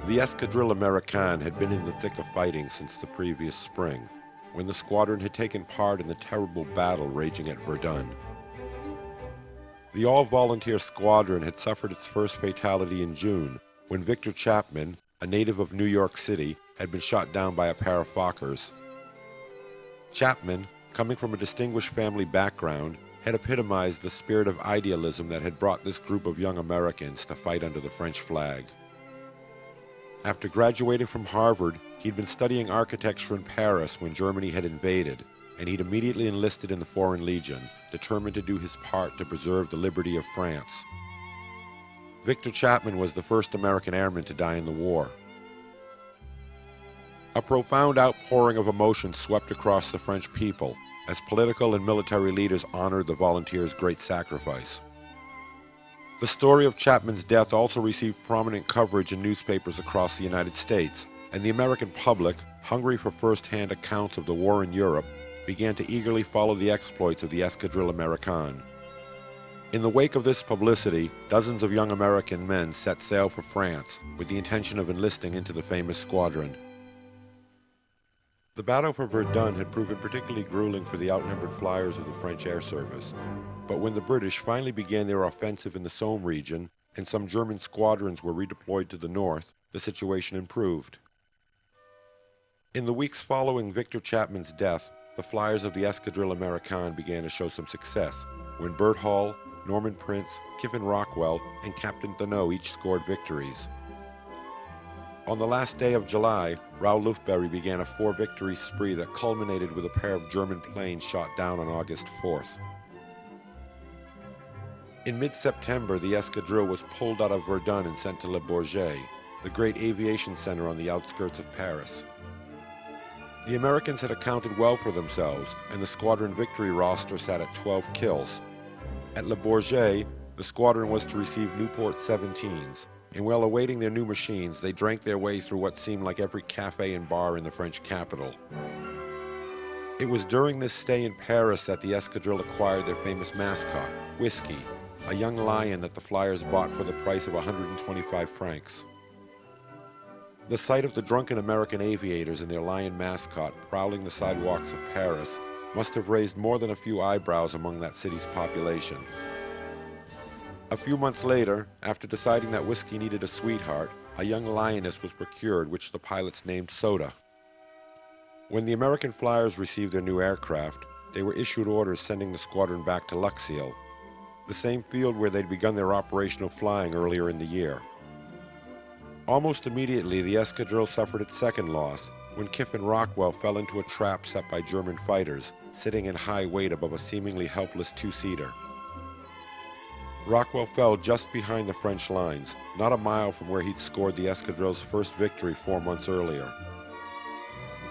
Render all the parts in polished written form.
The Escadrille Americaine had been in the thick of fighting since the previous spring, when the squadron had taken part in the terrible battle raging at Verdun. The all-volunteer squadron had suffered its first fatality in June, when Victor Chapman, a native of New York City, had been shot down by a pair of Fokkers. Chapman, coming from a distinguished family background, had epitomized the spirit of idealism that had brought this group of young Americans to fight under the French flag. After graduating from Harvard, he'd been studying architecture in Paris when Germany had invaded, and he'd immediately enlisted in the Foreign Legion, determined to do his part to preserve the liberty of France. Victor Chapman was the first American airman to die in the war. A profound outpouring of emotion swept across the French people as political and military leaders honored the volunteers' great sacrifice. The story of Chapman's death also received prominent coverage in newspapers across the United States, and the American public, hungry for first-hand accounts of the war in Europe, began to eagerly follow the exploits of the Escadrille Americaine. In the wake of this publicity, dozens of young American men set sail for France with the intention of enlisting into the famous squadron. The battle for Verdun had proven particularly grueling for the outnumbered flyers of the French air service, but when the British finally began their offensive in the Somme region and some German squadrons were redeployed to the north, the situation improved. In the weeks following Victor Chapman's death, the flyers of the Escadrille Americaine began to show some success when Bert Hall, Norman Prince, Kiffin Rockwell, and Captain Thénault each scored victories. On the last day of July, Raoul Lufberry began a four-victory spree that culminated with a pair of German planes shot down on August 4th. In mid-September, the Escadrille was pulled out of Verdun and sent to Le Bourget, the great aviation center on the outskirts of Paris. The Americans had accounted well for themselves, and the squadron victory roster sat at 12 kills. At Le Bourget, the squadron was to receive Newport 17s, and while awaiting their new machines, they drank their way through what seemed like every cafe and bar in the French capital. It was during this stay in Paris that the Escadrille acquired their famous mascot, Whiskey, a young lion that the flyers bought for the price of 125 francs. The sight of the drunken American aviators and their lion mascot prowling the sidewalks of Paris must have raised more than a few eyebrows among that city's population. A few months later, after deciding that Whiskey needed a sweetheart, a young lioness was procured, which the pilots named Soda. When the American flyers received their new aircraft, they were issued orders sending the squadron back to Luxeuil, the same field where they'd begun their operational flying earlier in the year. Almost immediately, the Escadrille suffered its second loss when Kiffin Rockwell fell into a trap set by German fighters, sitting in high weight above a seemingly helpless two-seater. Rockwell fell just behind the French lines, not a mile from where he'd scored the Escadrille's first victory 4 months earlier.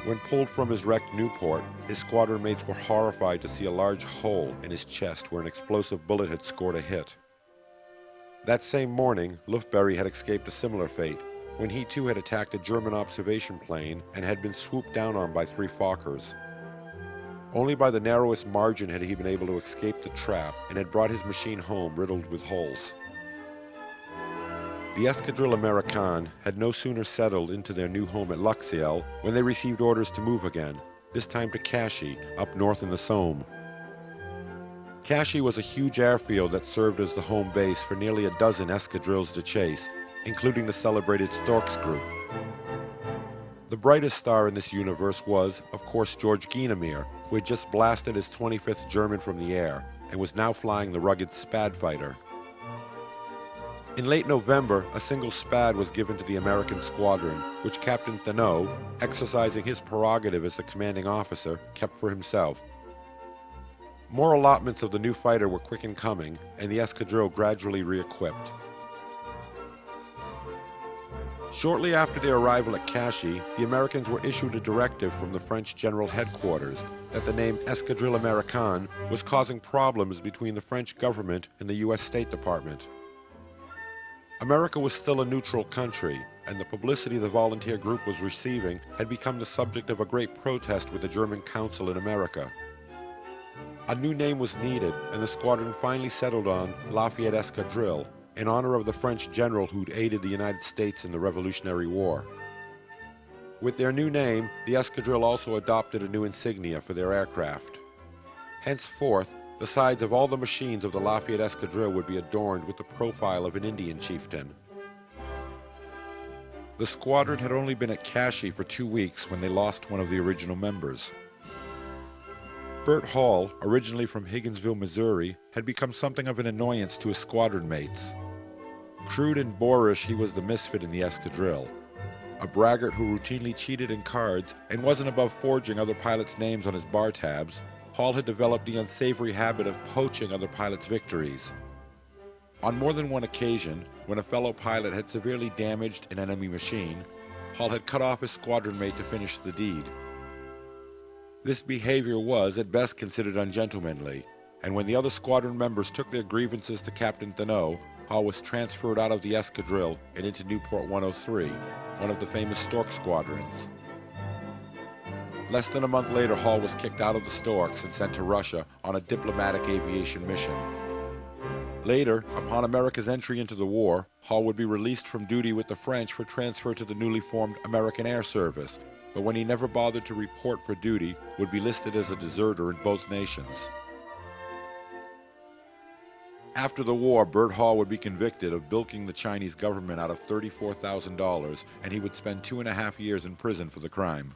When pulled from his wrecked Newport, his squadron mates were horrified to see a large hole in his chest where an explosive bullet had scored a hit. That same morning, Lufberry had escaped a similar fate, when he too had attacked a German observation plane and had been swooped down on by 3 Fokkers. Only by the narrowest margin had he been able to escape the trap and had brought his machine home riddled with holes. The Escadrille Americaine had no sooner settled into their new home at Luxeuil when they received orders to move again, this time to Cachy, up north in the Somme. Cachy was a huge airfield that served as the home base for nearly a dozen escadrilles de chasse, including the celebrated Storks Group. The brightest star in this universe was, of course, George Guynemer, who had just blasted his 25th German from the air and was now flying the rugged Spad fighter. In late November, a single Spad was given to the American squadron, which Captain Thénault, exercising his prerogative as the commanding officer, kept for himself. More allotments of the new fighter were quick in coming, and the Escadrille gradually re-equipped. Shortly after their arrival at Cachy, the Americans were issued a directive from the French General Headquarters that the name Escadrille Americaine was causing problems between the French government and the U.S. State Department. America was still a neutral country, and the publicity the volunteer group was receiving had become the subject of a great protest with the German consul in America. A new name was needed, and the squadron finally settled on Lafayette Escadrille, in honor of the French general who'd aided the United States in the Revolutionary War. With their new name, the Escadrille also adopted a new insignia for their aircraft. Henceforth, the sides of all the machines of the Lafayette Escadrille would be adorned with the profile of an Indian chieftain. The squadron had only been at Cashy for 2 weeks when they lost one of the original members. Bert Hall, originally from Higginsville, Missouri, had become something of an annoyance to his squadron mates. Crude and boorish, he was the misfit in the Escadrille. A braggart who routinely cheated in cards and wasn't above forging other pilots' names on his bar tabs, Hall had developed the unsavory habit of poaching other pilots' victories. On more than one occasion, when a fellow pilot had severely damaged an enemy machine, Hall had cut off his squadron mate to finish the deed. This behavior was, at best, considered ungentlemanly, and when the other squadron members took their grievances to Captain Thénault, Hall was transferred out of the Escadrille and into Newport 103, one of the famous Stork squadrons. Less than a month later, Hall was kicked out of the Storks and sent to Russia on a diplomatic aviation mission. Later, upon America's entry into the war, Hall would be released from duty with the French for transfer to the newly formed American Air Service, but when he never bothered to report for duty, would be listed as a deserter in both nations. After the war, Bert Hall would be convicted of bilking the Chinese government out of $34,000, and he would spend 2.5 years in prison for the crime.